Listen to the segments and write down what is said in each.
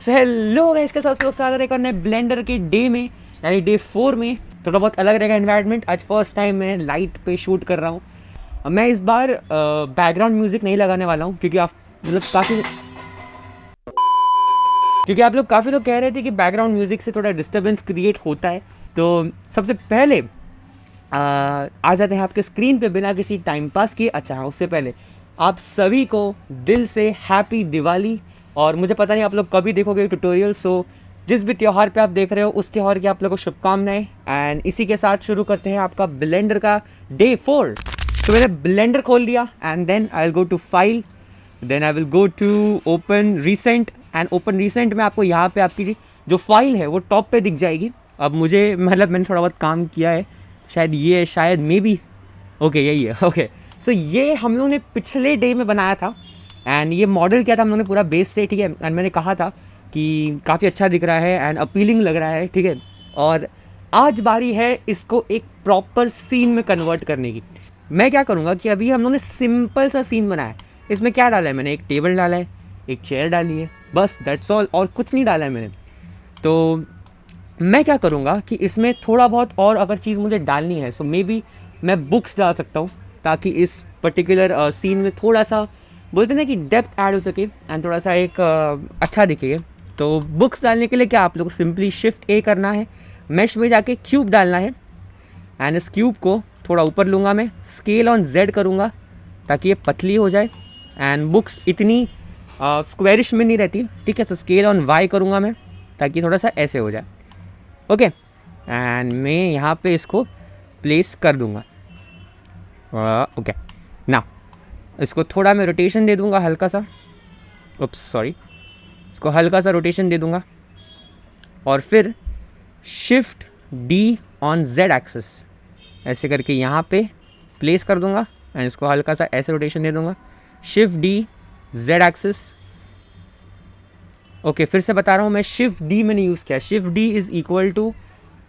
Hello guys, इसके साथ लोग स्वागत है करने ब्लेंडर के डे में, यानी डे 4 में। थोड़ा बहुत अलग रहेगा एनवायरनमेंट। आज फर्स्ट टाइम मैं लाइट पे शूट कर रहा हूँ। मैं इस बार बैकग्राउंड म्यूजिक नहीं लगाने वाला हूँ क्योंकि आप लोग काफ़ी लोग कह रहे थे कि बैकग्राउंड म्यूजिक से थोड़ा डिस्टर्बेंस क्रिएट होता है। तो सबसे पहले आ जाते हैं आपके स्क्रीन पे बिना किसी टाइम पास किए। अच्छा हाँ, उससे पहले आप सभी को दिल से हैप्पी दिवाली। और मुझे पता नहीं आप लोग कभी देखोगे ट्यूटोरियल, सो जिस भी त्यौहार पे आप देख रहे हो उस त्यौहार की आप लोगों को शुभकामनाएं। एंड इसी के साथ शुरू करते हैं आपका ब्लेंडर का डे 4। तो मैंने ब्लेंडर खोल लिया and then I will go to file, then I will go to open recent. And open recent में आपको यहाँ पे आपकी जो फाइल है वो टॉप पे दिख जाएगी। अब मुझे मतलब मैंने थोड़ा बहुत काम किया है, शायद मे बी ओके यही है। ओके सो ये हम लोगों ने पिछले डे में बनाया था एंड ये मॉडल किया था हम लोगों ने पूरा बेस से, ठीक है। एंड मैंने कहा था कि काफ़ी अच्छा दिख रहा है एंड अपीलिंग लग रहा है, ठीक है। और आज बारी है इसको एक प्रॉपर सीन में कन्वर्ट करने की। मैं क्या करूँगा कि अभी हम लोगों ने सिंपल सा सीन बनाया है। इसमें क्या डाला है मैंने, एक टेबल डाला है, एक चेयर डाली है, बस दैट्स ऑल, और कुछ नहीं डाला है मैंने। तो मैं क्या करूँगा कि इसमें थोड़ा बहुत और अगर चीज़ मुझे डालनी है, सो मे बी मैं बुक्स डाल सकता हूँ ताकि इस पर्टिकुलर सीन में थोड़ा सा बोलते हैं ना कि डेप्थ ऐड हो सके एंड थोड़ा सा एक अच्छा दिखे। तो बुक्स डालने के लिए क्या आप लोग को सिंपली शिफ्ट ए करना है, मैश में जाके क्यूब डालना है एंड इस क्यूब को थोड़ा ऊपर लूँगा मैं, स्केल ऑन जेड करूँगा ताकि ये पतली हो जाए। एंड बुक्स इतनी स्क्वेरिश में नहीं रहती, ठीक है। तो स्केल ऑन वाई करूँगा मैं ताकि थोड़ा सा ऐसे हो जाए, ओके। एंड मैं यहाँ पे इसको प्लेस कर दूँगा, ओके। ना इसको थोड़ा मैं रोटेशन दे दूँगा हल्का सा, उप्स सॉरी, इसको हल्का सा रोटेशन दे दूँगा और फिर shift D on Z axis ऐसे करके यहाँ पे प्लेस कर दूँगा एंड इसको हल्का सा ऐसे रोटेशन दे दूँगा, shift D Z axis, okay. फिर से बता रहा हूँ मैं, शिफ्ट डी मैंने यूज़ किया। Shift D is equal to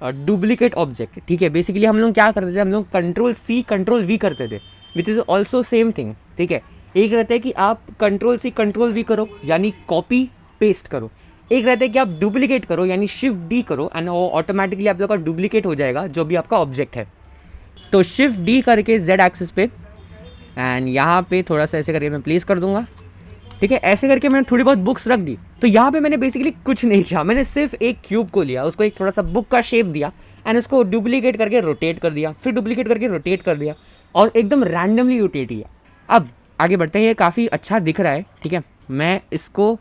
duplicate object, ठीक है। बेसिकली हम लोग क्या करते थे, हम लोग कंट्रोल सी कंट्रोल वी करते थे, which is also same thing, ठीक है। एक रहता है कि आप कंट्रोल सी कंट्रोल वी करो यानी कॉपी पेस्ट करो, एक रहता है कि आप डुप्लीकेट करो यानी शिफ्ट डी करो एंड वो ऑटोमेटिकली आप लोग का डुप्लीकेट हो जाएगा जो भी आपका ऑब्जेक्ट है। तो शिफ्ट डी करके जेड एक्सिस पे एंड यहाँ पे थोड़ा सा ऐसे करके मैं प्लेस कर दूंगा, ठीक है। ऐसे करके मैंने थोड़ी बहुत बुक्स रख दी। तो यहाँ पे मैंने बेसिकली कुछ नहीं किया, मैंने सिर्फ एक क्यूब को लिया, उसको एक थोड़ा सा बुक का शेप दिया एंड उसको डुप्लीकेट करके रोटेट कर दिया, फिर डुप्लीकेट करके रोटेट कर दिया और एकदम रैंडमली रोटेट किया। अब आगे बढ़ते हैं, ये काफ़ी अच्छा दिख रहा है, ठीक है। मैं इसको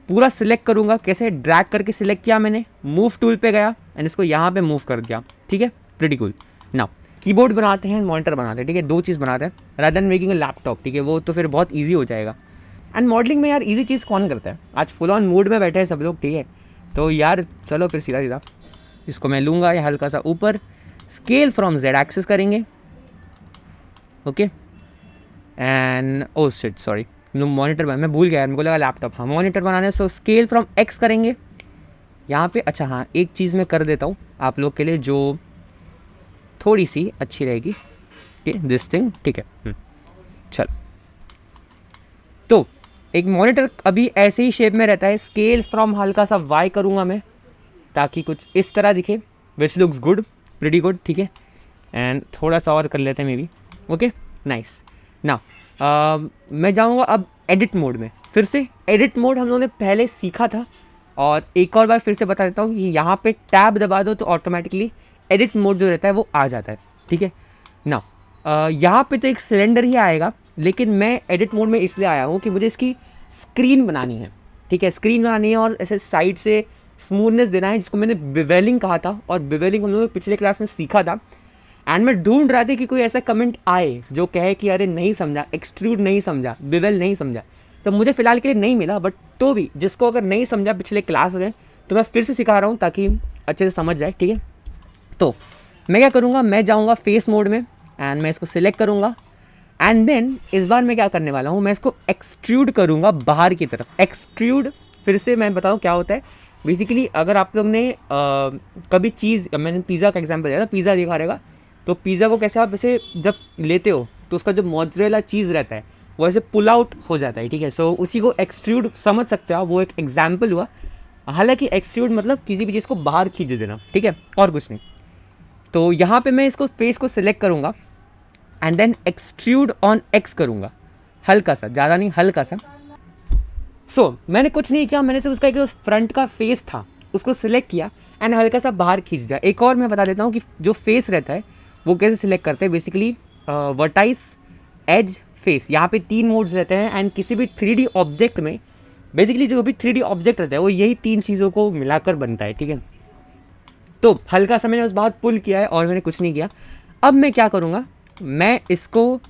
पूरा सिलेक्ट करूँगा, कैसे ड्रैग करके सिलेक्ट किया मैंने, मूव टूल पे गया एंड इसको यहाँ पे मूव कर दिया, ठीक है। Pretty cool. नाउ कीबोर्ड बनाते हैं, मॉनिटर बनाते हैं, ठीक है। दो चीज़ बनाते हैं rather than making a laptop, ठीक है। वो तो फिर बहुत ईजी हो जाएगा। एंड मॉडलिंग में यार इजी चीज़ कौन करता है, आज फुल ऑन मूड में बैठे हैं सब लोग, ठीक है। तो यार चलो फिर सीधा सीधा इसको मैं लूँगा या हल्का सा ऊपर, स्केल फ्रॉम जेड एक्सिस करेंगे, okay. And oh shit sorry, monitor मैं भूल गया, मेरे को लगा लैपटॉप, हाँ मॉनिटर बनाने। सो स्केल फ्रॉम एक्स करेंगे यहाँ पे। अच्छा हाँ, एक चीज़ मैं कर देता हूँ आप लोग के लिए जो थोड़ी सी अच्छी रहेगी, दिस थिंग, ठीक है। चलो, तो एक मॉनिटर अभी ऐसे ही शेप में रहता है, स्केल फ्रॉम हल्का सा वाई करूँगा मैं ताकि कुछ इस तरह दिखे, which looks good, pretty good, ठीक है। एंड थोड़ा सा और कर लेते हैं मे बी, ओके नाइस। ना मैं जाऊँगा अब एडिट मोड में। फिर से एडिट मोड हम लोगों ने पहले सीखा था और एक और बार फिर से बता देता हूँ कि यहाँ पे टैब दबा दो तो ऑटोमेटिकली एडिट मोड जो रहता है वो आ जाता है, ठीक है ना। यहाँ पे तो एक सिलेंडर ही आएगा, लेकिन मैं एडिट मोड में इसलिए आया हूँ कि मुझे इसकी स्क्रीन बनानी है, ठीक है। स्क्रीन बनानी है और ऐसे साइड से स्मूथनेस देना है, जिसको मैंने बिवेलिंग कहा था और बिवेलिंग हम लोगों ने पिछले क्लास में सीखा था। एंड मैं ढूंढ रहा था कि कोई ऐसा कमेंट आए जो कहे कि अरे नहीं समझा, एक्सट्रूड नहीं समझा, बिवेल नहीं समझा। तो मुझे फ़िलहाल के लिए नहीं मिला, बट तो भी जिसको अगर नहीं समझा पिछले क्लास में तो मैं फिर से सिखा रहा हूँ ताकि अच्छे से समझ जाए, ठीक है। तो मैं क्या करूँगा, मैं जाऊँगा फेस मोड में एंड मैं इसको सिलेक्ट करूँगा एंड देन इस बार मैं क्या करने वाला हूँ, मैं इसको एक्सट्रूड करूँगा बाहर की तरफ। एक्सट्रूड फिर से मैं बताऊँ क्या होता है। बेसिकली अगर आप लोग ने कभी चीज़, मैंने पिज़्ज़ा का एग्जांपल दिया था, पिज़्ज़ा दिखा रहेगा, तो पिज़्ज़ा को कैसे आप ऐसे जब लेते हो तो उसका जो मोज़रेला चीज़ रहता है वो ऐसे पुल आउट हो जाता है, ठीक है। सो उसी को एक्सट्रूड समझ सकते हो आप, वो एक एग्जाम्पल हुआ। हालांकि एक्सट्रूड मतलब किसी भी चीज़ को बाहर खींच देना, ठीक है, और कुछ नहीं। तो यहाँ पे मैं इसको फेस को सिलेक्ट करूँगा and then extrude on X करूँगा, हल्का सा, ज़्यादा नहीं, हल्का सा। मैंने कुछ नहीं किया, मैंने सिर्फ उसका एक फ्रंट का फेस था उसको सिलेक्ट किया एंड हल्का सा बाहर खींच दिया। एक और मैं बता देता हूँ कि जो फेस रहता है वो कैसे सिलेक्ट करते हैं। बेसिकली वर्टाइस, एज, फेस, यहाँ पे 3 मोड्स रहते हैं एंड किसी भी 3D ऑब्जेक्ट में बेसिकली जो भी 3D ऑब्जेक्ट रहता है वो यही 3 चीज़ों को मिलाकर बनता है, ठीक है। तो हल्का सा मैंने उस बात पुल किया है और मैंने कुछ नहीं किया। अब मैं क्या करूँगा, मैं इसको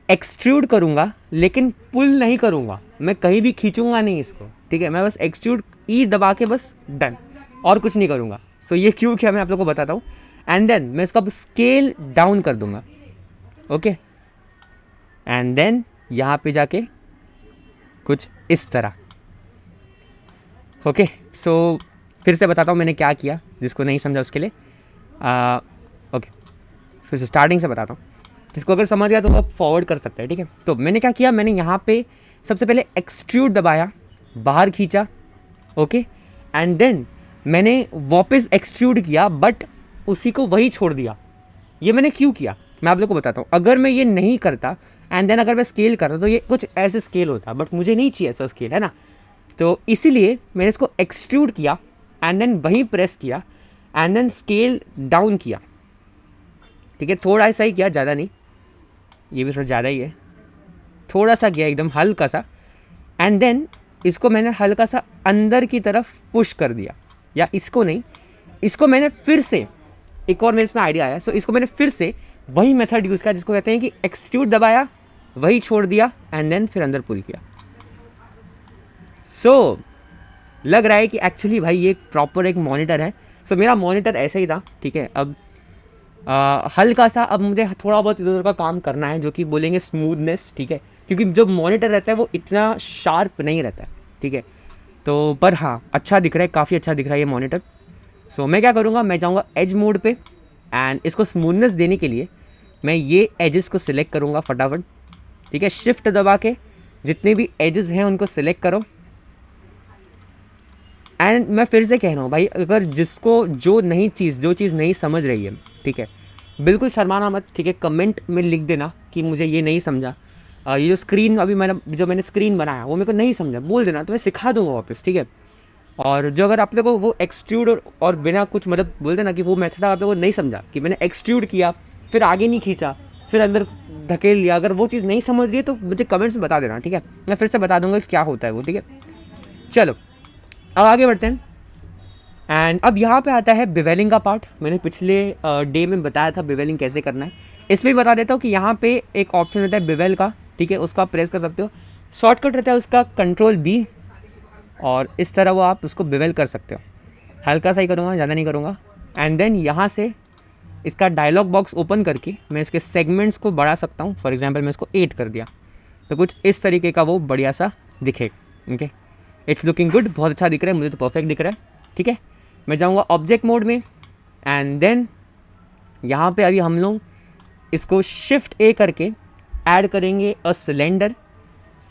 एक्सट्रूड करूँगा लेकिन पुल नहीं करूँगा, मैं कहीं भी खींचूंगा नहीं इसको, ठीक है। मैं बस एक्सट्रूड ई दबा के बस डन, और कुछ नहीं करूँगा। ये क्यों किया मैं आप लोगों को बताता हूँ। एंड देन मैं इसका स्केल डाउन कर दूंगा, ओके। एंड देन यहाँ पे जाके कुछ इस तरह, ओके। फिर से बताता हूँ मैंने क्या किया, जिसको नहीं समझा उसके लिए। ओके, फिर से स्टार्टिंग से बताता हूँ, जिसको अगर समझ गया तो आप फॉरवर्ड कर सकते हैं, ठीक है। तो मैंने क्या किया, मैंने यहाँ पे सबसे पहले एक्सट्रूड दबाया, बाहर खींचा, ओके। एंड देन मैंने वापस एक्सट्रूड किया बट उसी को वही छोड़ दिया। ये मैंने क्यों किया मैं आप लोग को बताता हूँ। अगर मैं ये नहीं करता एंड देन अगर मैं स्केल करता तो ये कुछ ऐसे स्केल होता, बट मुझे नहीं चाहिए ऐसा स्केल, है ना। तो इसीलिए मैंने इसको एक्सट्रूड किया एंड देन वहीं प्रेस किया एंड देन स्केल डाउन किया, ठीक है। थोड़ा सा ही किया, ज़्यादा नहीं, ये भी थोड़ा ज़्यादा ही है, थोड़ा सा किया, एकदम हल्का सा। एंड देन इसको मैंने हल्का सा अंदर की तरफ पुश कर दिया, या इसको नहीं, इसको मैंने फिर से, एक और मेरे इसमें आइडिया आया। इसको मैंने फिर से वही मेथड यूज़ किया जिसको कहते हैं कि एक्सट्रूड दबाया, वही छोड़ दिया एंड देन फिर अंदर पुल किया। लग रहा है कि एक्चुअली भाई ये प्रॉपर एक मॉनिटर है। मेरा मॉनिटर ऐसा ही था, ठीक है। अब हल्का सा अब मुझे थोड़ा बहुत इधर उधर का काम करना है, जो कि बोलेंगे स्मूथनेस, ठीक है, क्योंकि जो मॉनिटर रहता है वो इतना शार्प नहीं रहता है, ठीक है। तो पर हाँ, अच्छा दिख रहा है, काफ़ी अच्छा दिख रहा है ये मॉनिटर। मैं क्या करूँगा, मैं जाऊँगा एज मोड पे एंड इसको स्मूथनेस देने के लिए मैं ये एजेस को सिलेक्ट करूँगा फटाफट, ठीक है। शिफ्ट दबा के जितने भी एजेस हैं उनको सिलेक्ट करो। एंड मैं फिर से कह रहा हूँ भाई, अगर जिसको जो चीज़ नहीं समझ रही है, ठीक है, बिल्कुल शर्माना मत, ठीक है। कमेंट में लिख देना कि मुझे ये नहीं समझा, ये जो स्क्रीन अभी मैंने स्क्रीन बनाया वो मेरे को नहीं समझा, बोल देना, तो मैं सिखा दूंगा वापस, ठीक है। और जो अगर आप लोगों को वो एक्सट्रूड और बिना कुछ मतलब बोल देना कि वो मेथड आप लोगों को नहीं समझा, कि मैंने एक्सट्रूड किया फिर आगे नहीं खींचा फिर अंदर धकेल लिया, अगर वो चीज़ नहीं समझ रही है तो मुझे कमेंट्स में बता देना, ठीक है। मैं फिर से बता दूंगा क्या होता है वो, ठीक है। चलो अब आगे बढ़ते हैं। एंड अब यहाँ पे आता है बिवेलिंग का पार्ट। मैंने पिछले डे में बताया था बिवेलिंग कैसे करना है, इसमें भी बता देता हूँ कि यहाँ पे एक ऑप्शन रहता है बिवेल का, ठीक है, उसका प्रेस कर सकते हो। शॉर्टकट रहता है उसका Ctrl+B, और इस तरह वो आप उसको बिवेल कर सकते हो। हल्का सा ही करूँगा, ज़्यादा नहीं करूँगा। एंड देन यहाँ से इसका डायलॉग बॉक्स ओपन करके मैं इसके सेगमेंट्स को बढ़ा सकता हूँ। फॉर एग्जांपल मैं इसको 8 कर दिया तो कुछ इस तरीके का वो बढ़िया सा दिखेगा, ओके। इट्स लुकिंग गुड, बहुत अच्छा दिख रहा है, मुझे तो परफेक्ट दिख रहा है, ठीक है। मैं जाऊँगा ऑब्जेक्ट मोड में एंड देन यहाँ पे अभी हम लोग इसको Shift+A करके ऐड करेंगे अ सिलेंडर,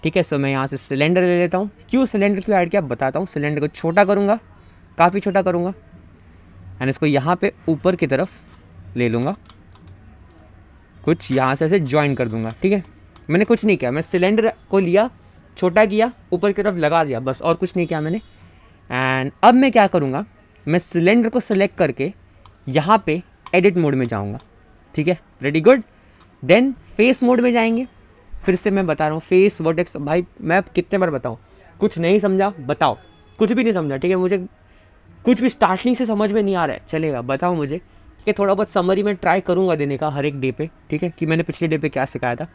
ठीक है। मैं यहाँ से सिलेंडर ले लेता हूँ। सिलेंडर क्यों ऐड किया बताता हूँ। सिलेंडर को छोटा करूँगा, काफ़ी छोटा करूँगा एंड इसको यहाँ पे ऊपर की तरफ ले लूँगा, कुछ यहाँ से ऐसे ज्वाइन कर दूँगा, ठीक है। मैंने कुछ नहीं किया, मैं सिलेंडर को लिया, छोटा किया, ऊपर की तरफ लगा दिया, बस, और कुछ नहीं किया मैंने। एंड अब मैं क्या करूँगा, मैं सिलेंडर को सिलेक्ट करके यहाँ पे एडिट मोड में जाऊँगा, ठीक है। Ready, good. Then face mode में जाएंगे। फिर से मैं बता रहा हूँ, फेस वर्टेक्स, भाई मैं कितने बार बताऊँ, कुछ नहीं समझा बताओ, कुछ भी नहीं समझा, ठीक है। मुझे कुछ भी स्टार्टिंग से समझ में नहीं आ रहा है, चलेगा, बताओ मुझे, कि थोड़ा बहुत समरी में ट्राई करूँगा देने का हर एक डे पे, ठीक है, कि मैंने पिछले डे पे क्या सिखाया था।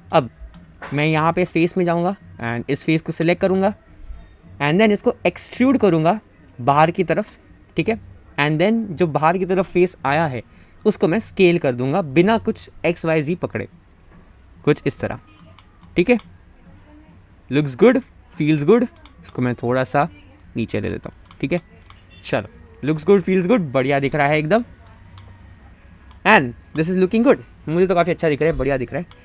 अब मैं यहाँ पे फेस में जाऊँगा एंड इस फेस को सिलेक्ट करूँगा एंड देन इसको एक्सट्रूड करूँगा बाहर की तरफ, ठीक है। एंड देन जो बाहर की तरफ फेस आया है उसको मैं स्केल कर दूँगा बिना कुछ XYZ पकड़े, कुछ इस तरह, ठीक है। Looks good, feels good. इसको मैं थोड़ा सा नीचे ले लेता हूँ, ठीक है। चलो, लुक्स गुड, फील्स गुड, बढ़िया दिख रहा है एकदम। And this is looking good, मुझे तो काफ़ी अच्छा दिख रहा है, बढ़िया दिख रहा है।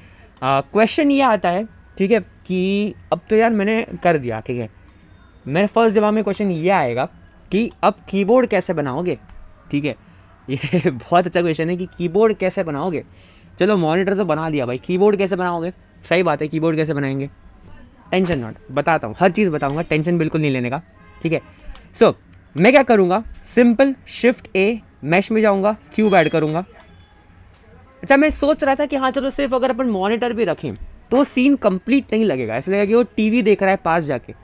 क्वेश्चन ये आता है, ठीक है, कि अब तो यार मैंने कर दिया, ठीक है, मेरे फर्स्ट दिमाग में क्वेश्चन ये आएगा कि अब कीबोर्ड कैसे बनाओगे, ठीक है। ये बहुत अच्छा क्वेश्चन है कि कीबोर्ड कैसे बनाओगे। चलो मॉनिटर तो बना दिया भाई, कीबोर्ड कैसे बनाओगे। सही बात है, कीबोर्ड कैसे बनाएंगे, टेंशन नॉट, बताता हूँ, हर चीज़ बताऊँगा, टेंशन बिल्कुल नहीं लेने का, ठीक है। सो मैं क्या करूँगा, सिंपल शिफ्ट ए, मैश में जाऊँगा, क्यूब ऐड करूँगा। अच्छा मैं सोच रहा था कि हाँ चलो सिर्फ अगर अपन मॉनिटर भी रखें तो सीन कंप्लीट नहीं लगेगा, ऐसा लगेगा कि वो टीवी देख रहा है पास जाके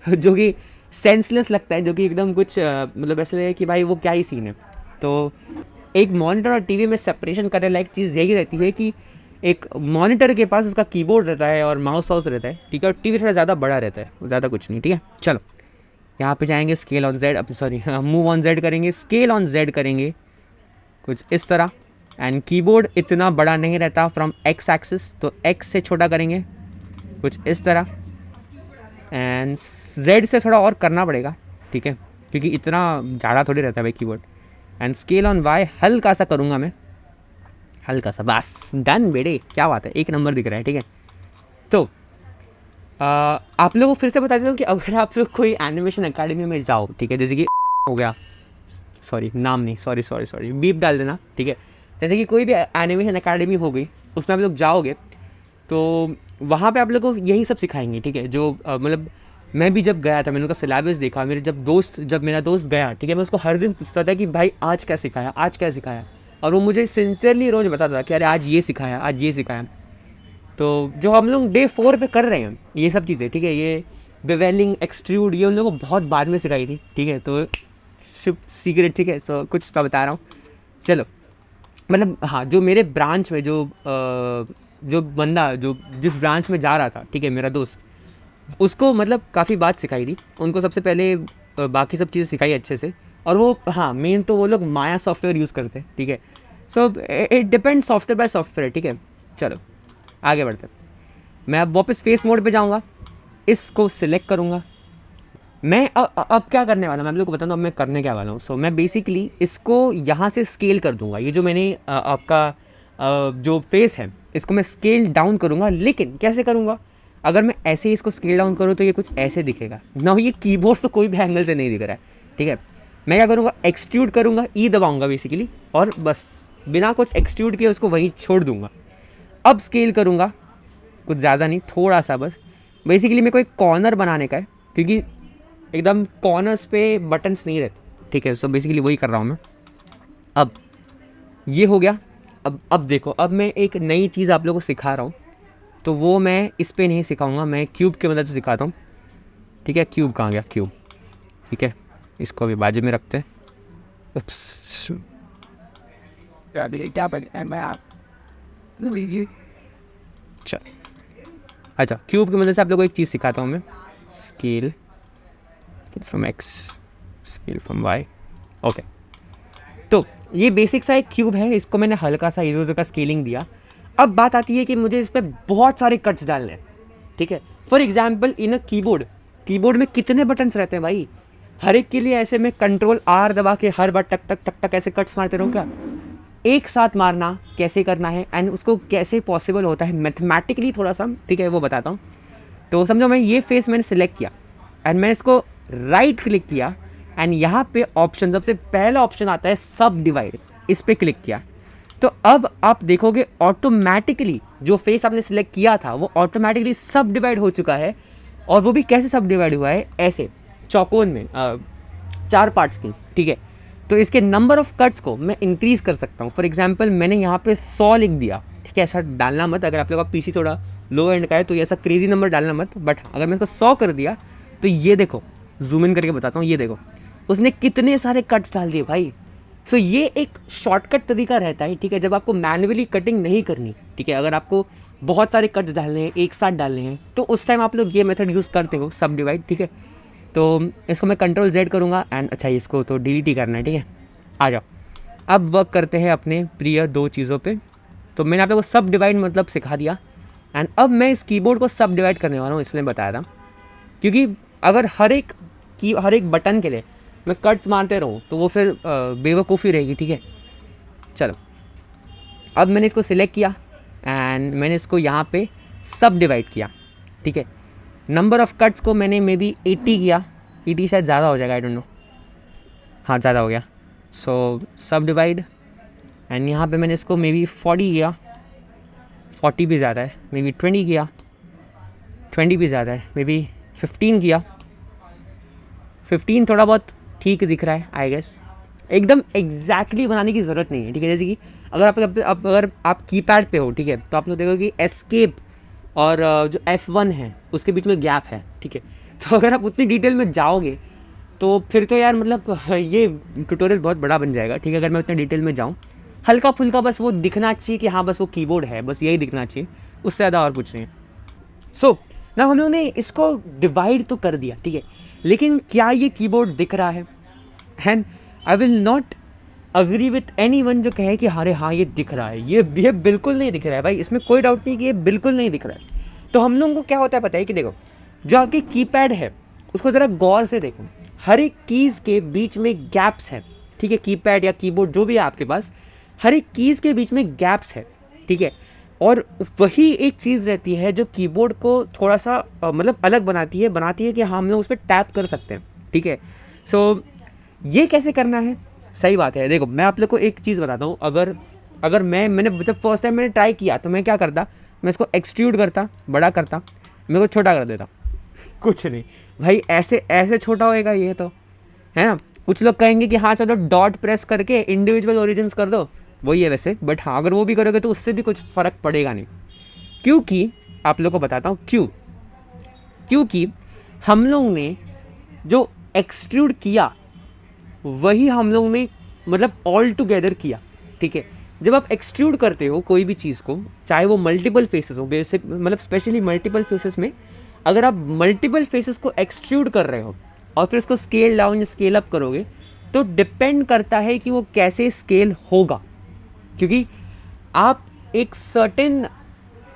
जो कि सेंसलेस लगता है, जो कि एकदम कुछ मतलब ऐसा लगेगा कि भाई वो क्या ही सीन है। तो एक मॉनिटर और टीवी में सेपरेशन करने लायक चीज़ यही रहती है कि एक मॉनिटर के पास उसका कीबोर्ड रहता है और माउस हाउस रहता है, ठीक है, और टीवी थोड़ा ज़्यादा बड़ा रहता है, ज़्यादा कुछ नहीं, ठीक है। चलो यहाँ पे जाएंगे, स्केल ऑन जेड, अब सॉरी मूव ऑन जेड करेंगे, स्केल ऑन जेड करेंगे कुछ इस तरह। एंड कीबोर्ड इतना बड़ा नहीं रहता फ्रॉम एक्स एक्सिस, तो एक्स से छोटा करेंगे कुछ इस तरह। एंड जेड से थोड़ा और करना पड़ेगा, ठीक है, क्योंकि इतना ज़्यादा थोड़ी रहता है भाई keyboard. And scale on Y हल्का सा करूँगा मैं, हल्का सा, बस डन बेटे, क्या बात है, एक नंबर दिख रहा है, ठीक है। तो आप लोगों को फिर से बता देता हूँ कि अगर आप लोग कोई एनिमेशन एकेडमी में जाओ, ठीक है, जैसे कि हो गया, सॉरी नाम नहीं, सॉरी बीप डाल देना, ठीक है। जैसे कि कोई भी एनिमेशन एकेडमी हो गई, उसमें आप लोग जाओगे तो वहाँ पे आप लोग को यही सब सिखाएंगे, ठीक है। जो मतलब मैं भी जब गया था, मैंने उनका सिलेबस देखा, जब मेरा दोस्त गया, ठीक है, मैं उसको हर दिन पूछता था कि भाई आज क्या सिखाया, आज क्या सिखाया, और वो मुझे सिंसियरली रोज़ बताता था कि अरे आज ये सिखाया, आज ये सिखाया। तो जो हम लोग डे 4 पे कर रहे हैं ये सब चीज़ें, ठीक है, ये बेवेलिंग, एक्सट्रूड, ये उन लोगों को बहुत बाद में सिखाई थी, ठीक है। तो सीक्रेट, ठीक है, सो कुछ मैं बता रहा हूँ। चलो मतलब हाँ, जो मेरे ब्रांच में जो बंदा जो जिस ब्रांच में जा रहा था, ठीक है, मेरा दोस्त, उसको मतलब काफ़ी बात सिखाई थी। उनको सबसे पहले बाकी सब चीज़ें सिखाई अच्छे से, और वो हाँ मेन तो वो लोग माया सॉफ्टवेयर यूज़ करते हैं, ठीक है। So it depends software by software, ठीक है। चलो आगे बढ़ते हैं। मैं अब वापस फेस मोड पे जाऊँगा, इसको सिलेक्ट करूँगा। मैं अब क्या करने वाला हूँ, मैं आप लोग को बताऊँ अब मैं करने क्या वाला हूँ। सो मैं बेसिकली इसको यहाँ से स्केल कर दूँगा। ये जो मैंने आपका जो फेस है इसको मैं स्केल डाउन करूँगा, लेकिन कैसे करूँगा, अगर मैं ऐसे ही इसको स्केल डाउन करूँ तो ये कुछ ऐसे दिखेगा ना, ये कीबोर्ड तो कोई भी एंगल से नहीं दिख रहा है, ठीक है। मैं क्या करूँगा, एक्सट्रूड करूँगा, ई दबाऊँगा बेसिकली, और बस बिना कुछ एक्सट्रूड किए उसको वहीं छोड़ दूँगा। अब स्केल करूँगा, कुछ ज़्यादा नहीं, थोड़ा सा बस। बेसिकली मेरे को एक कॉर्नर बनाने का है, क्योंकि एकदम कॉर्नर्स पे बटन्स नहीं रहते, ठीक है। सो बेसिकली वही कर रहा हूँ मैं। अब ये हो गया। अब देखो, अब मैं एक नई चीज़ आप लोगों को सिखा रहा हूँ, तो वो मैं इस पे नहीं सिखाऊंगा, मैं क्यूब की मदद से सिखाता हूँ, ठीक है। क्यूब कहाँ गया, क्यूब, ठीक है, इसको अभी बाजू में रखते हैं। अच्छा, क्यूब की मदद से आप लोगों को एक चीज़ सिखाता हूँ मैं, scale from X, scale from Y, okay. तो ये बेसिक सा एक क्यूब है, इसको मैंने हल्का सा इधर उधर का स्केलिंग दिया। अब बात आती है कि मुझे इस पर बहुत सारे कट्स डालने हैं, ठीक है। For example in a keyboard में कितने बटन्स रहते हैं भाई, हर एक के लिए ऐसे में कंट्रोल आर दबा के हर बार टक टक टक टक ऐसे कट्स मारते रहो क्या, एक साथ मारना कैसे करना है एंड उसको कैसे पॉसिबल होता है मैथमेटिकली थोड़ा सा, ठीक है, वो बताता हूँ। तो समझो मैं ये फेस मैंने सिलेक्ट किया एंड मैंने इसको राइट क्लिक किया, एंड यहाँ पे ऑप्शन, सबसे पहला ऑप्शन आता है सब डिवाइड, इस पर क्लिक किया। तो अब आप देखोगे ऑटोमेटिकली जो फेस आपने सिलेक्ट किया था वो ऑटोमेटिकली सब डिवाइड हो चुका है। और वो भी कैसे सब डिवाइड हुआ है, ऐसे चौकोन में 4 पार्ट्स की, ठीक है। तो इसके नंबर ऑफ कट्स को मैं इंक्रीज़ कर सकता हूँ। फॉर एग्जांपल मैंने यहाँ पे 100 लिख दिया, ठीक है, ऐसा डालना मत, अगर आप लोग का पीसी थोड़ा लो एंड का है तो ये ऐसा क्रेजी नंबर डालना मत, बट अगर मैं इसको 100 कर दिया तो ये देखो, जूम इन करके बताता हूँ, ये देखो उसने कितने सारे कट्स डाल दिए भाई। सो ये एक शॉर्टकट तरीका रहता है, ठीक है, जब आपको मैन्युअली कटिंग नहीं करनी, ठीक है, अगर आपको बहुत सारे कट्स डालने हैं, एक साथ डालने हैं, तो उस टाइम आप लोग ये मेथड यूज़ करते हो, सब डिवाइड, ठीक है। तो इसको मैं कंट्रोल जेड करूँगा एंड अच्छा इसको तो डिलीट ही करना है, ठीक है। आ जाओ, अब वर्क करते हैं अपने प्रिय 2 चीज़ों पे। तो मैंने आप लोगों को सब डिवाइड मतलब सिखा दिया, एंड अब मैं इस कीबोर्ड को सब डिवाइड करने वाला हूँ, इसलिए बताया था, क्योंकि अगर हर एक बटन के लिए मैं कट्स मारते रहूँ तो वो फिर बेवकूफ़ी रहेगी, ठीक है। चलो अब मैंने इसको सिलेक्ट किया एंड मैंने इसको यहाँ पे सब डिवाइड किया, ठीक है। नंबर ऑफ़ कट्स को मैंने मे बी 80 किया, ET शायद ज़्यादा हो जाएगा, आई डोंट नो, हाँ ज़्यादा हो गया। सो सब डिवाइड, एंड यहाँ पे मैंने इसको मे बी 40 किया, 40 भी ज़्यादा है, मे बी 20 किया, 20 भी ज़्यादा है, मे बी 15 किया, 15 थोड़ा बहुत ठीक दिख रहा है आई गेस। एकदम एग्जैक्टली बनाने की ज़रूरत नहीं है, ठीक है। जैसे कि अगर आप कीपैड पे हो, ठीक है, तो आप लोग देखोगे कि एस्केप और जो F1 है उसके बीच में गैप है, ठीक है। तो अगर आप उतनी डिटेल में जाओगे तो फिर तो यार मतलब ये ट्यूटोरियल बहुत बड़ा बन जाएगा, ठीक है। अगर मैं उतने डिटेल में जाऊँ, हल्का फुल्का बस वो दिखना चाहिए कि हाँ बस वो कीबोर्ड है, बस यही दिखना चाहिए, उससे ज़्यादा और कुछ नहीं। सो ना हम लोगों ने इसको डिवाइड तो कर दिया, ठीक है, लेकिन क्या ये कीबोर्ड दिख रहा है? And I will not agree with any one जो कहे कि अरे हाँ ये दिख रहा है, ये बिल्कुल नहीं दिख रहा है भाई, इसमें कोई डाउट नहीं कि ये बिल्कुल नहीं दिख रहा है। तो हम लोगों को क्या होता है पता है कि देखो, जो आपकी कीपैड है उसको ज़रा गौर से देखो, हर एक कीज़ के बीच में गैप्स हैं, ठीक है। कीपैड या कीबोर्ड जो भी है आपके पास, हर एक कीज़ के बीच में गैप्स है, ठीक है। और वही एक चीज़ रहती है जो कीबोर्ड को थोड़ा सा मतलब अलग बनाती है कि हाँ हम लोग उस पर टैप कर सकते हैं, ठीक है। सो ये कैसे करना है? सही बात है, देखो मैं आप लोग को एक चीज़ बताता हूँ। अगर मैंने जब फर्स्ट टाइम मैंने ट्राई किया तो मैं क्या करता, मैं इसको एक्सट्रूड करता, बड़ा करता, मेरे को छोटा कर देता, कुछ नहीं भाई, ऐसे ऐसे छोटा होएगा ये तो, है ना। कुछ लोग कहेंगे कि हाँ चलो डॉट प्रेस करके इंडिविजुअल ओरिजिन्स कर दो, वही है वैसे, बट हाँ अगर वो भी करोगे तो उससे भी कुछ फ़र्क पड़ेगा नहीं। क्योंकि आप लोग को बताता हूँ क्योंकि हम लोग ने जो एक्सट्रूड किया वही हम लोग ने मतलब ऑल टुगेदर किया, ठीक है। जब आप एक्सट्रूड करते हो कोई भी चीज़ को, चाहे वो मल्टीपल फेसेस हो, बेसिक मतलब स्पेशली मल्टीपल फेसेस में, अगर आप मल्टीपल फेसेस को एक्सट्रूड कर रहे हो और फिर उसको स्केल डाउन या स्केल अप करोगे तो डिपेंड करता है कि वो कैसे स्केल होगा। क्योंकि आप एक सर्टेन,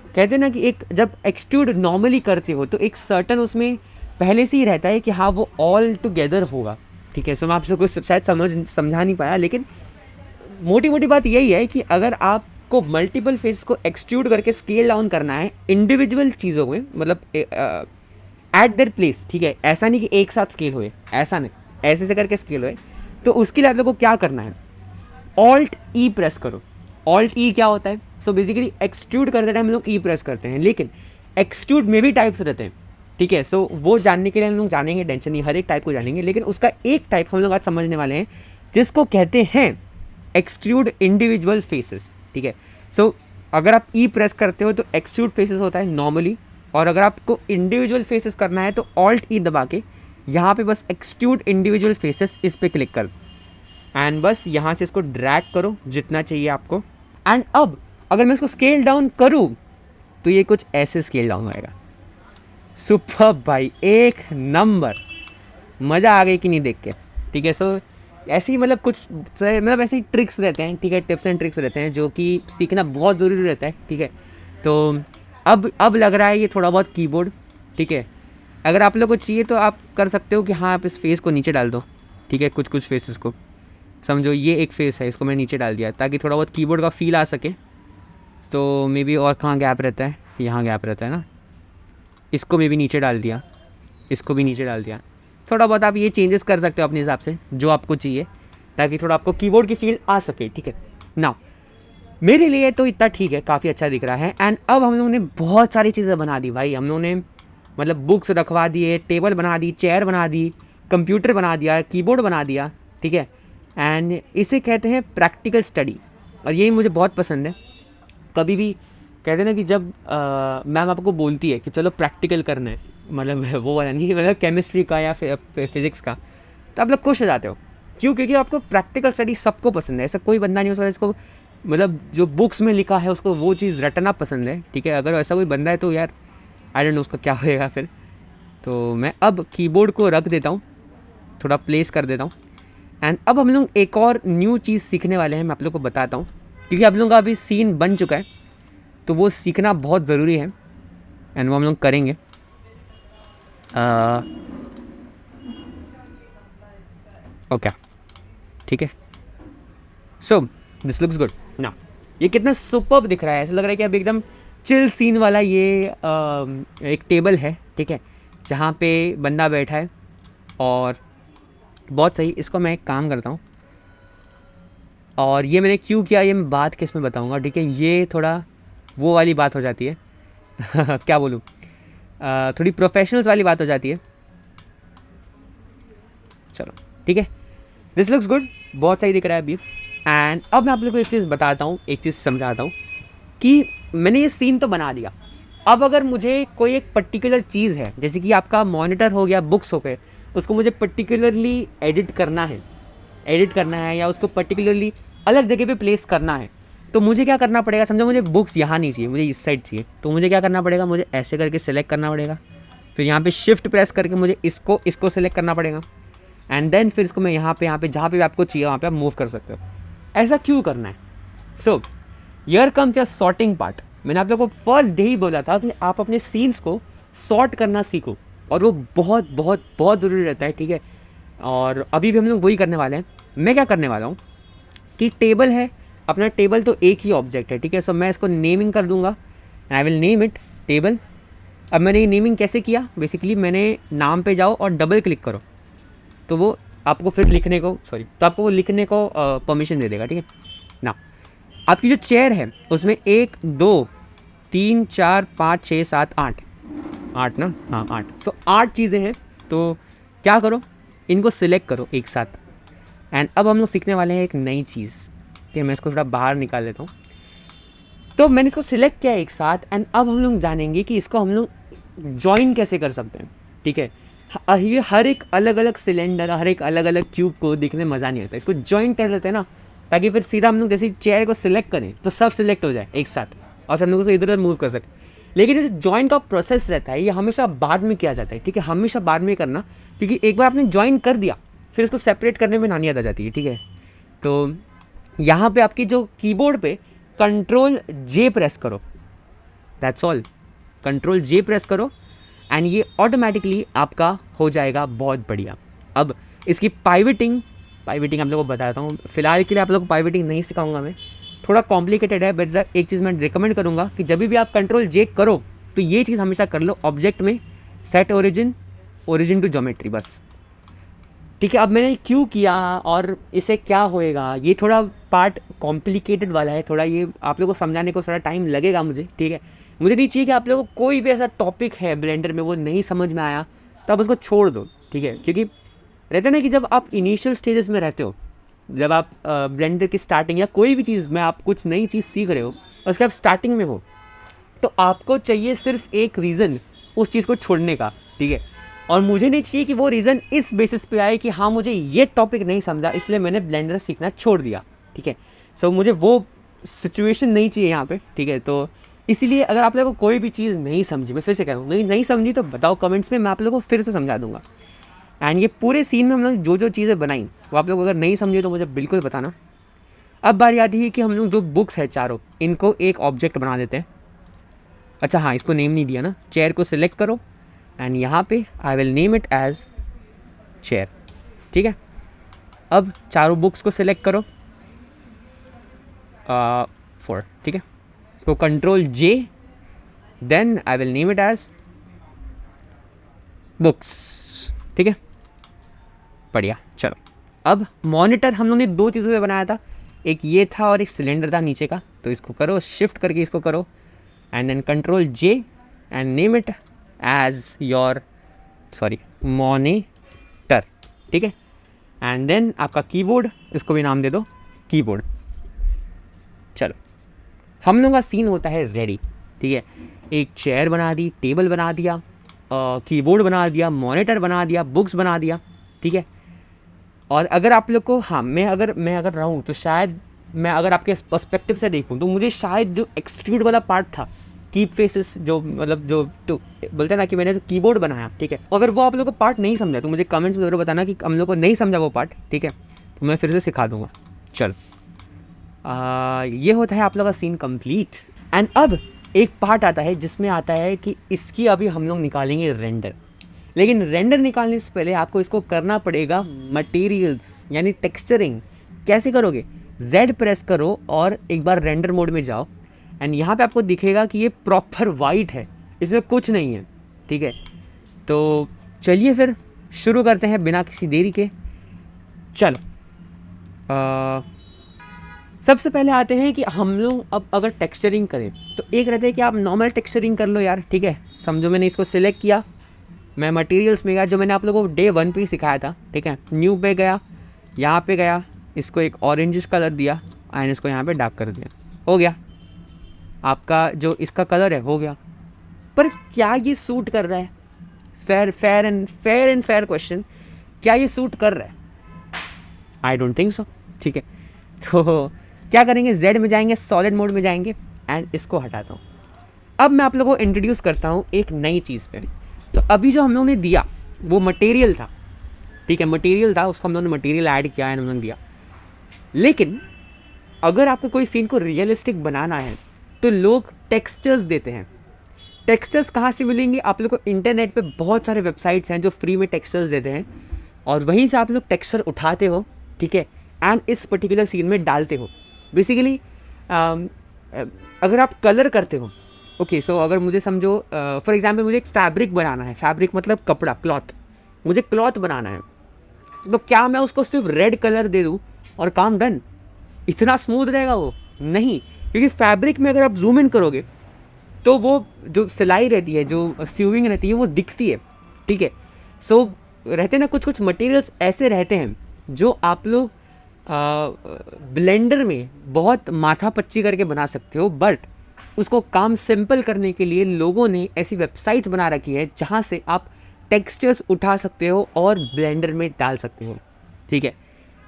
कहते हैं ना कि एक जब एक्सट्रूड नॉर्मली करते हो तो एक सर्टन उसमें पहले से ही रहता है कि हाँ वो ऑल टुगेदर होगा, ठीक है। सो मैं आपसे कुछ शायद समझा नहीं पाया, लेकिन मोटी बात यही है कि अगर आपको मल्टीपल फेस को एक्सट्रूड करके स्केल डाउन करना है इंडिविजुअल चीज़ों में, मतलब एट देयर प्लेस, ठीक है, ऐसा नहीं कि एक साथ स्केल होए, ऐसा नहीं, ऐसे से करके स्केल होए, तो उसके लिए आप लोग को क्या करना है, ऑल्ट ई प्रेस करो। ऑल्ट ई क्या होता है? सो बेसिकली एक्सट्रूड करते टाइम हम लोग ई प्रेस करते हैं, लेकिन एक्सट्रूड में भी टाइप्स रहते हैं, ठीक है। सो वो जानने के लिए हम लोग जानेंगे, टेंशन नहीं, हर एक टाइप को जानेंगे, लेकिन उसका एक टाइप हम लोग आज समझने वाले हैं जिसको कहते हैं एक्सट्रूड इंडिविजुअल फेसेस, ठीक है। सो अगर आप ई प्रेस करते हो तो एक्सट्रूड फेसेस होता है नॉर्मली, और अगर आपको इंडिविजुअल फेसेस करना है तो ऑल्ट ई दबा के यहाँ पे बस एक्सट्रूड इंडिविजुअल फेसेस इस पर क्लिक कर, एंड बस यहाँ से इसको ड्रैग करो जितना चाहिए आपको। एंड अब अगर मैं इसको स्केल डाउन करूँ तो ये कुछ ऐसे स्केल डाउन होएगा। सुपर भाई, एक नंबर, मज़ा आ गई कि नहीं देख के, ठीक है। सो ऐसे ही मतलब कुछ मतलब ऐसे ही ट्रिक्स रहते हैं, ठीक है, टिप्स एंड ट्रिक्स रहते हैं जो कि सीखना बहुत ज़रूरी रहता है, ठीक है। तो अब लग रहा है ये थोड़ा बहुत कीबोर्ड, ठीक है। अगर आप लोग को चाहिए तो आप कर सकते हो कि हाँ आप इस फेस को नीचे डाल दो, ठीक है, कुछ फेसेस को समझो, ये एक फेस है, इसको मैं नीचे डाल दिया ताकि थोड़ा बहुत कीबोर्ड का फील आ सके। तो मे बी और कहाँ गैप रहता है, यहाँ गैप रहता है ना, इसको मे बी नीचे डाल दिया, इसको भी नीचे डाल दिया। थोड़ा बहुत आप ये चेंजेस कर सकते हो अपने हिसाब से जो आपको चाहिए, ताकि थोड़ा आपको कीबोर्ड की फील आ सके, ठीक है ना। मेरे लिए तो इतना ठीक है, काफ़ी अच्छा दिख रहा है। एंड अब हम लोगों ने बहुत सारी चीज़ें बना दी भाई, हम लोगों ने मतलब बुक्स रखवा दिए, टेबल बना दी, चेयर बना दी, कंप्यूटर बना दिया, कीबोर्ड बना दिया, ठीक है। एंड इसे कहते हैं प्रैक्टिकल स्टडी, और यही मुझे बहुत पसंद है। कभी भी कहते हैं ना कि जब मैम आपको बोलती है कि चलो प्रैक्टिकल करना है, मतलब वो वाला नहीं, मतलब केमिस्ट्री का या फिज़िक्स का, तो आप लोग खुश हो जाते हो। क्यों? क्योंकि आपको प्रैक्टिकल स्टडी सबको पसंद है, ऐसा कोई बंदा नहीं हो सकता जिसको मतलब जो बुक्स में लिखा है उसको वो चीज़ रटना पसंद है, ठीक है। अगर ऐसा कोई बंदा है तो यार आई डोंट नो उसका क्या होएगा फिर। तो मैं अब कीबोर्ड को रख देता हूँ, थोड़ा प्लेस कर देता हूँ, एंड अब हम लोग एक और न्यू चीज़ सीखने वाले हैं, मैं आप लोग को बताता हूँ, क्योंकि आप लोगों का अभी सीन बन चुका है तो वो सीखना बहुत ज़रूरी है, एंड वो हम लोग करेंगे। ओके, ठीक है। सो दिस लुक्स गुड ना, ये कितना सुपर्ब दिख रहा है, ऐसा लग रहा है कि अब एकदम चिल सीन वाला ये एक टेबल है, ठीक है, जहाँ पे बंदा बैठा है, और बहुत सही, इसको मैं एक काम करता हूँ, और ये मैंने क्यों किया ये मैं बात किस में बताऊँगा, ठीक है। ये थोड़ा वो वाली बात हो जाती है क्या बोलूँ, थोड़ी प्रोफेशनल्स वाली बात हो जाती है। चलो ठीक है, दिस लुक्स गुड, बहुत सही दिख रहा है अभी। एंड अब मैं आप लोग को एक चीज़ बताता हूँ, एक चीज़ समझाता हूँ कि मैंने ये सीन तो बना दिया। अब अगर मुझे कोई एक पर्टिकुलर चीज़ है, जैसे कि आपका मॉनिटर हो गया, बुक्स हो गए, उसको मुझे पर्टिकुलरली एडिट करना है या उसको पर्टिकुलरली अलग जगह पे प्लेस करना है, तो मुझे क्या करना पड़ेगा, समझो मुझे बुक्स यहाँ नहीं चाहिए, मुझे इस साइड चाहिए, तो मुझे क्या करना पड़ेगा, मुझे ऐसे करके सेलेक्ट करना पड़ेगा, फिर यहाँ पे शिफ्ट प्रेस करके मुझे इसको सेलेक्ट करना पड़ेगा, एंड देन फिर इसको मैं यहाँ पे जहाँ पे भी आपको चाहिए वहाँ पे आप मूव कर सकते हो। ऐसा क्यों करना है? So here comes your sorting part. मैंने आप लोगों को फर्स्ट डे ही बोला था कि आप अपने सीन्स को सॉर्ट करना सीखो, और वो बहुत बहुत बहुत ज़रूरी रहता है, ठीक है। और अभी भी हम लोग वही करने वाले हैं। मैं क्या करने वाला हूँ कि टेबल है, अपना टेबल तो एक ही ऑब्जेक्ट है, ठीक है। सो मैं इसको नेमिंग कर दूंगा, आई विल नेम इट टेबल। अब मैंने ये नेमिंग कैसे किया, बेसिकली मैंने नाम पे जाओ और डबल क्लिक करो, तो वो आपको फिर लिखने को तो आपको वो लिखने को परमिशन दे देगा, ठीक है ना। आपकी जो चेयर है उसमें 1 2 3 4 5 6 7 8 ना, हाँ 8। सो 8 चीज़ें हैं, तो क्या करो, इनको सिलेक्ट करो एक साथ। एंड अब हम लोग सीखने वाले हैं एक नई चीज़, ठीक है। मैं इसको थोड़ा बाहर निकाल लेता हूँ। तो मैंने इसको सिलेक्ट किया एक साथ, एंड अब हम लोग जानेंगे कि इसको हम लोग ज्वाइन कैसे कर सकते हैं, ठीक है। ये हर एक अलग अलग सिलेंडर, हर एक अलग अलग क्यूब को दिखने में मज़ा नहीं आता, इसको ज्वाइन कर लेते हैं ना, ताकि फिर सीधा हम लोग जैसे चेयर को सिलेक्ट करें तो सब सिलेक्ट हो जाए एक साथ, और फिर हम लोग उसको इधर उधर मूव कर सकें। लेकिन ये ज्वाइन का प्रोसेस रहता है, ये हमेशा बाद में किया जाता है, ठीक है। हमेशा बाद में करना, क्योंकि एक बार आपने ज्वाइन कर दिया फिर इसको सेपरेट करने में नानी याद आ जाती है, ठीक है। तो यहाँ पे आपकी जो कीबोर्ड पे कंट्रोल जे प्रेस करो, that's all. Control J press करो एंड ये ऑटोमेटिकली आपका हो जाएगा बहुत बढ़िया। अब इसकी पाइवेटिंग आप लोगों को बताता हूँ। फिलहाल के लिए आप लोगों को पाइवेटिंग नहीं सिखाऊंगा मैं, थोड़ा कॉम्प्लिकेटेड है, बट एक चीज़ मैं रिकमेंड करूँगा कि जब भी आप कंट्रोल जे करो तो ये चीज़ हमेशा कर लो, ऑब्जेक्ट में सेट ओरिजिन टू ज्योमेट्री, बस, ठीक है। अब मैंने क्यों किया और इसे क्या होएगा, ये थोड़ा पार्ट कॉम्प्लिकेटेड वाला है, थोड़ा ये आप लोगों को समझाने को थोड़ा टाइम लगेगा मुझे, ठीक है। मुझे नहीं चाहिए कि आप लोगों को कोई भी ऐसा टॉपिक है ब्लेंडर में वो नहीं समझ में आया तो आप उसको छोड़ दो, ठीक है। क्योंकि रहता है ना कि जब आप इनिशियल स्टेजेस में रहते हो, जब आप ब्लेंडर की स्टार्टिंग या कोई भी चीज़ में आप कुछ नई चीज़ सीख रहे हो और उसके आप स्टार्टिंग में हो, तो आपको चाहिए सिर्फ एक रीज़न उस चीज़ को छोड़ने का, ठीक है। और मुझे नहीं चाहिए कि वो रीज़न इस बेसिस पे आए कि हाँ मुझे ये टॉपिक नहीं समझा इसलिए मैंने ब्लेंडर सीखना छोड़ दिया, ठीक है। सो मुझे वो सिचुएशन नहीं चाहिए यहाँ पे, ठीक है। तो इसीलिए अगर आप लोगों को कोई भी चीज़ नहीं समझी, मैं फिर से कह रहा हूँ, नहीं समझी तो बताओ कमेंट्स में, मैं आप लोगों को फिर से समझा दूंगा। एंड ये पूरे सीन में हम लोग जो चीज़ें बनाई वो आप लोग अगर नहीं समझे तो मुझे बिल्कुल बताना। अब बारी आती है कि हम लोग जो बुक्स है चारों, इनको एक ऑब्जेक्ट बना देते हैं। अच्छा हाँ, इसको नेम नहीं दिया ना। चेयर को सिलेक्ट करो एंड यहाँ पे I will name it as chair, ठीक है। अब चारों बुक्स को सिलेक्ट करो 4, ठीक है। इसको control J, then I will name it as books, ठीक है, बढ़िया। चलो अब मॉनिटर हम लोग ने 2 चीज़ों से बनाया था, एक ये था और एक सिलेंडर था नीचे का, तो इसको करो शिफ्ट करके इसको करो and then control J and name it as your monitor, ठीक है। एंड देन आपका कीबोर्ड, इसको भी नाम दे दो कीबोर्ड। चलो हम लोग का सीन होता है रेडी, ठीक है। एक चेयर बना दी, टेबल बना दिया, कीबोर्ड बना दिया, मॉनिटर बना दिया, बुक्स बना दिया, ठीक है। और अगर आप लोग को, हाँ मैं अगर रहूँ तो शायद मैं अगर आपके पर्सपेक्टिव से देखूँ तो मुझे शायद जो एक्सट्रूड वाला पार्ट था, कीप फेसेस, जो मतलब जो तो बोलते हैं ना कि मैंने कीबोर्ड बनाया, ठीक है, अगर वो आप लोग को पार्ट नहीं समझा तो मुझे कमेंट्स में ज़रूर बताना कि हम लोग को नहीं समझा वो पार्ट, ठीक है, तो मैं फिर से सिखा दूँगा। चलो ये होता है आप लोग का सीन कंप्लीट। एंड अब एक पार्ट आता है जिसमें आता है कि इसकी अभी हम लोग निकालेंगे रेंडर। लेकिन रेंडर निकालने से पहले आपको इसको करना पड़ेगा मटेरियल्स, यानी टेक्सचरिंग। कैसे करोगे? Z प्रेस करो और एक बार रेंडर मोड में जाओ एंड यहाँ पे आपको दिखेगा कि ये प्रॉपर वाइट है, इसमें कुछ नहीं है, ठीक है। तो चलिए फिर शुरू करते हैं बिना किसी देरी के। चलो सबसे पहले आते हैं कि हम लोग अब अगर टेक्सचरिंग करें तो एक रहता है कि आप नॉर्मल टेक्सचरिंग कर लो यार, ठीक है। समझो मैंने इसको सिलेक्ट किया, मैं मटेरियल्स में गया, जो मैंने आप लोगों को डे 1 पे ही सिखाया था, ठीक है। न्यू पे गया, यहाँ पे गया, इसको एक ऑरेंजिश कलर दिया एंड इसको यहाँ पे डार्क कर दिया, हो गया आपका जो इसका कलर है, हो गया। पर क्या ये सूट कर रहा है? फेयर एंड फेयर क्वेश्चन, क्या ये सूट कर रहा है? आई डोंट थिंक सो, ठीक है। तो क्या करेंगे, जेड में जाएंगे, सॉलिड मोड में जाएंगे एंड इसको हटाता हूँ। अब मैं आप लोगों को इंट्रोड्यूस करता हूँ एक नई चीज़ पे। तो अभी जो हम लोगों ने दिया वो मटेरियल था, ठीक है, मटेरियल था, उसको हम लोगों ने मटेरियल ऐड किया है, उन्होंने दिया। लेकिन अगर आपको कोई सीन को रियलिस्टिक बनाना है तो लोग टेक्सचर्स देते हैं। टेक्सचर्स कहाँ से मिलेंगे? आप लोग को इंटरनेट पे बहुत सारे वेबसाइट्स हैं जो फ्री में टेक्सचर्स देते हैं और वहीं से आप लोग टेक्सचर उठाते हो, ठीक है, एंड इस पर्टिकुलर सीन में डालते हो। बेसिकली अगर आप कलर करते हो, ओके, सो अगर मुझे समझो फॉर एग्जांपल मुझे एक फैब्रिक बनाना है, फैब्रिक मतलब कपड़ा, क्लॉथ, मुझे क्लॉथ बनाना है, तो क्या मैं उसको सिर्फ रेड कलर दे दूँ और काम डन? इतना स्मूथ रहेगा वो? नहीं, क्योंकि फैब्रिक में अगर आप जूम इन करोगे तो वो जो सिलाई रहती है, जो स्यूइंग रहती है, वो दिखती है, ठीक है। सो रहते ना कुछ मटेरियल्स ऐसे रहते हैं जो आप लोग ब्लेंडर में बहुत माथापच्ची करके बना सकते हो, बट उसको काम सिंपल करने के लिए लोगों ने ऐसी वेबसाइट्स बना रखी है जहाँ से आप टेक्सचर्स उठा सकते हो और ब्लेंडर में डाल सकते हो, ठीक है।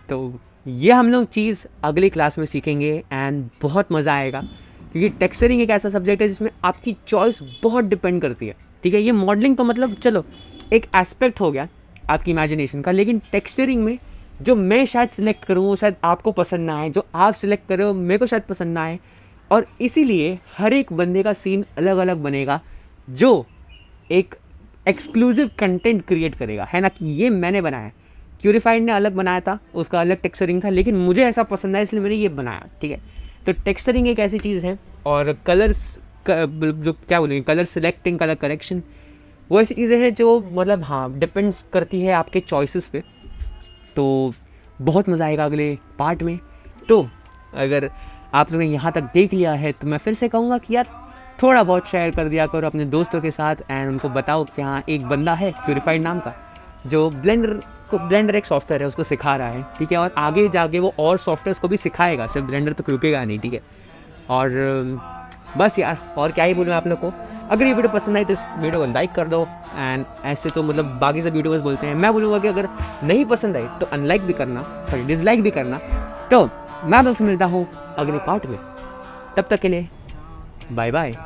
तो ये हम लोग चीज़ अगली क्लास में सीखेंगे एंड बहुत मज़ा आएगा, क्योंकि टेक्सचरिंग एक ऐसा सब्जेक्ट है जिसमें आपकी चॉइस बहुत डिपेंड करती है, ठीक है। ये मॉडलिंग तो मतलब चलो एक एस्पेक्ट हो गया आपकी इमेजिनेशन का, लेकिन टेक्सचरिंग में जो मैं शायद सिलेक्ट करूँ वो शायद आपको पसंद ना आए, जो आप सिलेक्ट करो मेरे को शायद पसंद ना आए, और इसीलिए हर एक बंदे का सीन अलग अलग बनेगा जो एक एक्सक्लूसिव कंटेंट क्रिएट करेगा, है ना। कि ये मैंने बनाया, क्यूरीफाइड ने अलग बनाया था, उसका अलग टेक्सचरिंग था, लेकिन मुझे ऐसा पसंद आया इसलिए मैंने ये बनाया, ठीक है। तो टेक्सचरिंग एक ऐसी चीज़ है, और कलर्स जो क्या बोलेंगे, कलर सिलेक्टिंग, कलर करेक्शन, वो ऐसी चीज़ें हैं जो मतलब हाँ डिपेंड्स करती है आपके चॉइसेस पे। तो बहुत मज़ा आएगा अगले पार्ट में। तो अगर आप लोगों ने यहाँ तक देख लिया है तो मैं फिर से कहूँगा कि यार थोड़ा बहुत शेयर कर दिया करो अपने दोस्तों के साथ एंड उनको बताओ कि हाँ एक बंदा है क्यूरीफाइड नाम का जो ब्लेंडर एक सॉफ्टवेयर है उसको सिखा रहा है, ठीक है, और आगे जाके वो और सॉफ्टवेयर्स को भी सिखाएगा, सिर्फ ब्लेंडर तो रुकेगा नहीं, ठीक है। और बस यार और क्या ही बोलूँ आप लोग को। अगर ये वीडियो पसंद आई तो इस वीडियो को लाइक कर दो एंड ऐसे तो मतलब बाकी सब यूट्यूबर्स बोलते हैं, मैं बोलूँगा कि अगर नहीं पसंद आई तो अनलाइक भी करना, सॉरी डिसलाइक भी करना। तो मैं दोस्तों मिलता हूँ अगले पार्ट में, तब तक के लिए बाय बाय।